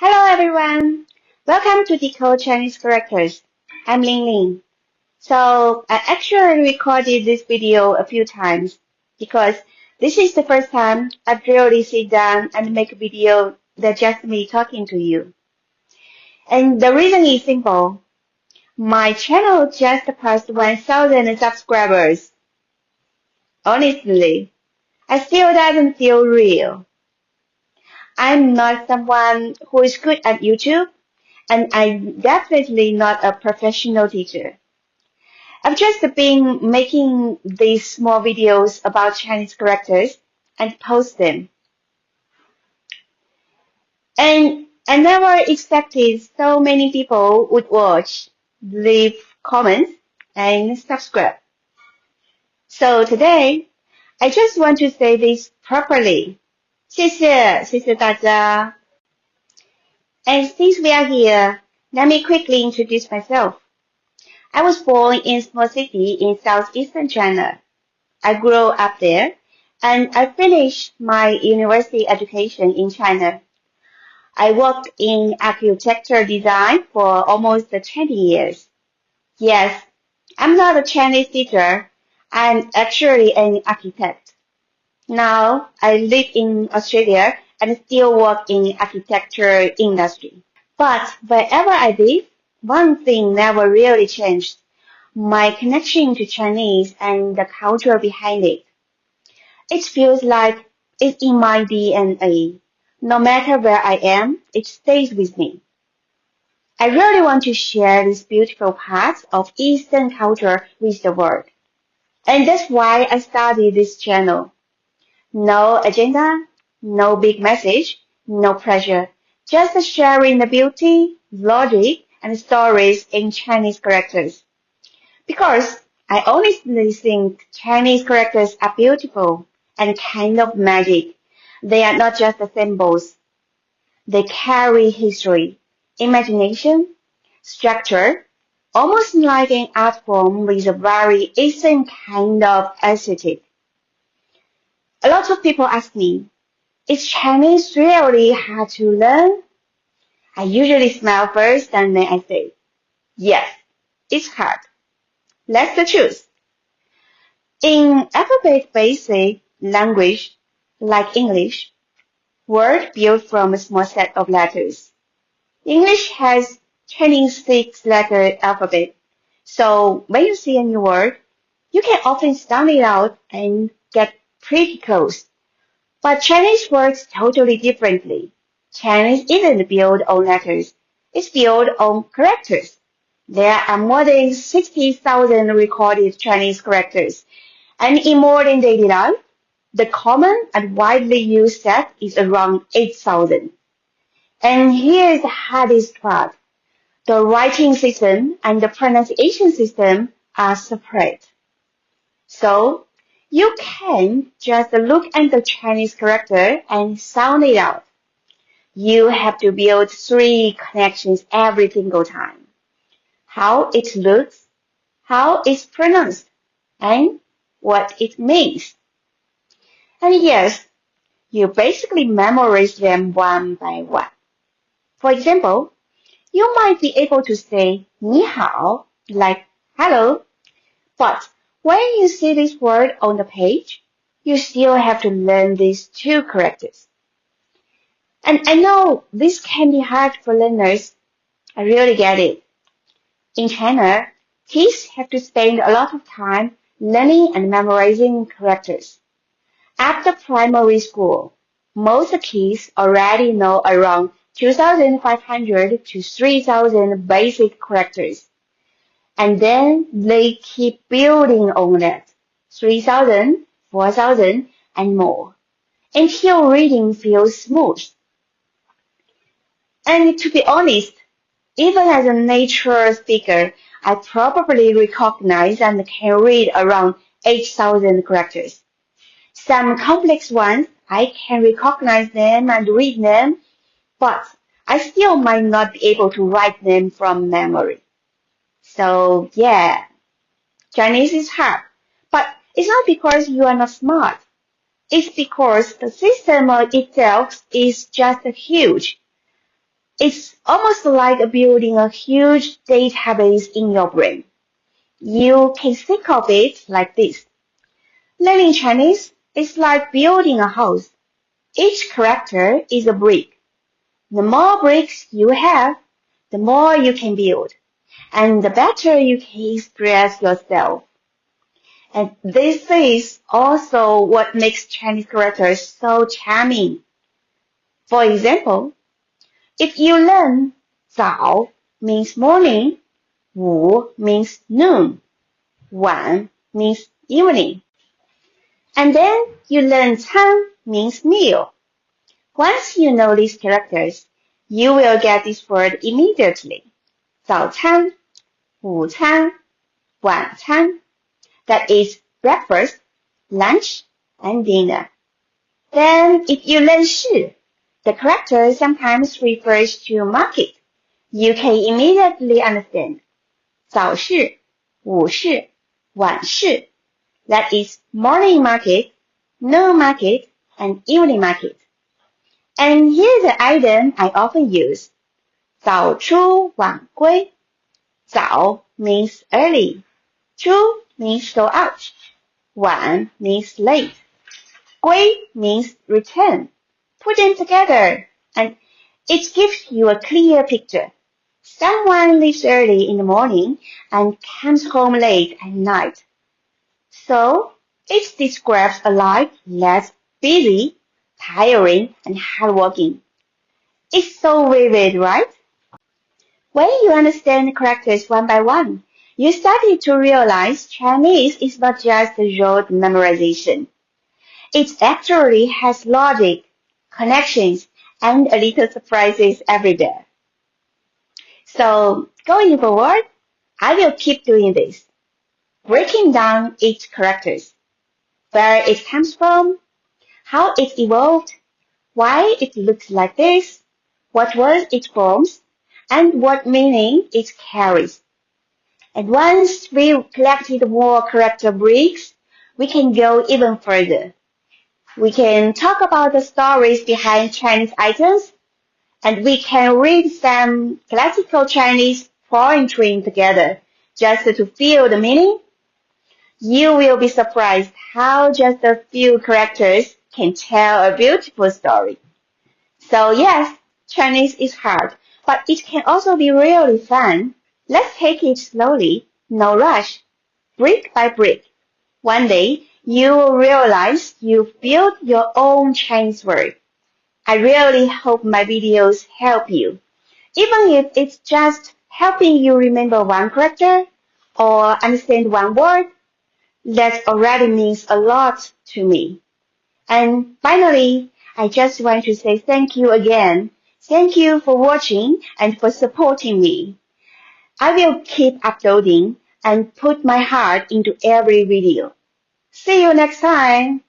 Hello everyone! Welcome to Decode Chinese Characters. I'm Ling Ling. So I actually recorded this video a few times because this is the first time I've really sit down and make a video that's just me talking to you. And the reason is simple. My channel just passed 1,000 subscribers. Honestly, I still doesn't feel real. I'm not someone who is good at YouTube. And I'm definitely not a professional teacher. I've just been making these small videos about Chinese characters and post them. And I never expected so many people would watch, leave comments, and subscribe. So today, I just want to say this properly. 谢谢大家. And since we are here, let me quickly introduce myself. I was born in a small city in southeastern China. I grew up there, and I finished my university education in China. I worked in architecture design for almost 20 years. Yes, I'm not a Chinese teacher. I'm actually an architect. Now, I live in Australia and still work in architecture industry. But wherever I live, one thing never really changed. My connection to Chinese and the culture behind it. It feels like it's in my DNA. No matter where I am, it stays with me. I really want to share this beautiful part of Eastern culture with the world. And that's why I started this channel. No agenda, no big message, no pressure. Just sharing the beauty, logic, and stories in Chinese characters. Because I honestly think Chinese characters are beautiful and kind of magic. They are not just symbols. They carry history, imagination, structure, almost like an art form with a very Eastern kind of aesthetic. A lot of people ask me, is Chinese really hard to learn? I usually smile first and then I say, yes, it's hard. That's the truth. In alphabet-based language, like English, words built from a small set of letters. English has 26-letter alphabet, so when you see a new word, you can often sound it out and get pretty close. But Chinese works totally differently. Chinese isn't built on letters, it's built on characters. There are more than 60,000 recorded Chinese characters. And in modern daily life, the common and widely used set is around 8,000. And here is the hardest part. The writing system and the pronunciation system are separate. So, you can't just look at the Chinese character and sound it out. You have to build 3 connections every single time. How it looks, how it's pronounced, and what it means. And yes, you basically memorize them one by one. For example, you might be able to say 你好, like hello, but when you see this word on the page, you still have to learn these 2 characters. And I know this can be hard for learners. I really get it. In China, kids have to spend a lot of time learning and memorizing characters. After primary school, most kids already know around 2,500 to 3,000 basic characters. And then they keep building on that, 3,000, 4,000, and more, until reading feels smooth. And to be honest, even as a nature speaker, I probably recognize and can read around 8,000 characters. Some complex ones, I can recognize them and read them, but I still might not be able to write them from memory. So yeah, Chinese is hard, but it's not because you are not smart. It's because the system itself is just huge. It's almost like building a huge database in your brain. You can think of it like this. Learning Chinese is like building a house. Each character is a brick. The more bricks you have, the more you can build, and the better you can express yourself. And this is also what makes Chinese characters so charming. For example, if you learn 早 means morning, 午 means noon, 晚 means evening, and then you learn 餐 means meal. Once you know these characters, you will get this word immediately. 早餐, 午餐, 晚餐. That is breakfast, lunch, and dinner. Then if you learn 是, the character sometimes refers to market. You can immediately understand. 早市, 午市, 晚市. That is morning market, noon market, and evening market. And here's the item I often use. 早出晚归. 早 means early. 出 means go out. 晚 means late. 归 means return. Put them together and it gives you a clear picture. Someone leaves early in the morning and comes home late at night. So it describes a life less busy, tiring, and hardworking. It's so vivid, right? When you understand the characters one by one, you started to realize Chinese is not just a rote memorization. It actually has logic, connections, and a little surprises every day. So, going forward, I will keep doing this, breaking down each characters, where it comes from, how it evolved, why it looks like this, what words it forms, and what meaning it carries. And once we've collected more character bricks, we can go even further. We can talk about the stories behind Chinese items, and we can read some classical Chinese poetry together just to feel the meaning. You will be surprised how just a few characters can tell a beautiful story. So yes, Chinese is hard, but it can also be really fun. Let's take it slowly, no rush, brick by brick. One day, you will realize you've built your own Chinese word. I really hope my videos help you. Even if it's just helping you remember one character or understand one word, that already means a lot to me. And finally, I just want to say thank you again. Thank you for watching and for supporting me. I will keep uploading and put my heart into every video. See you next time.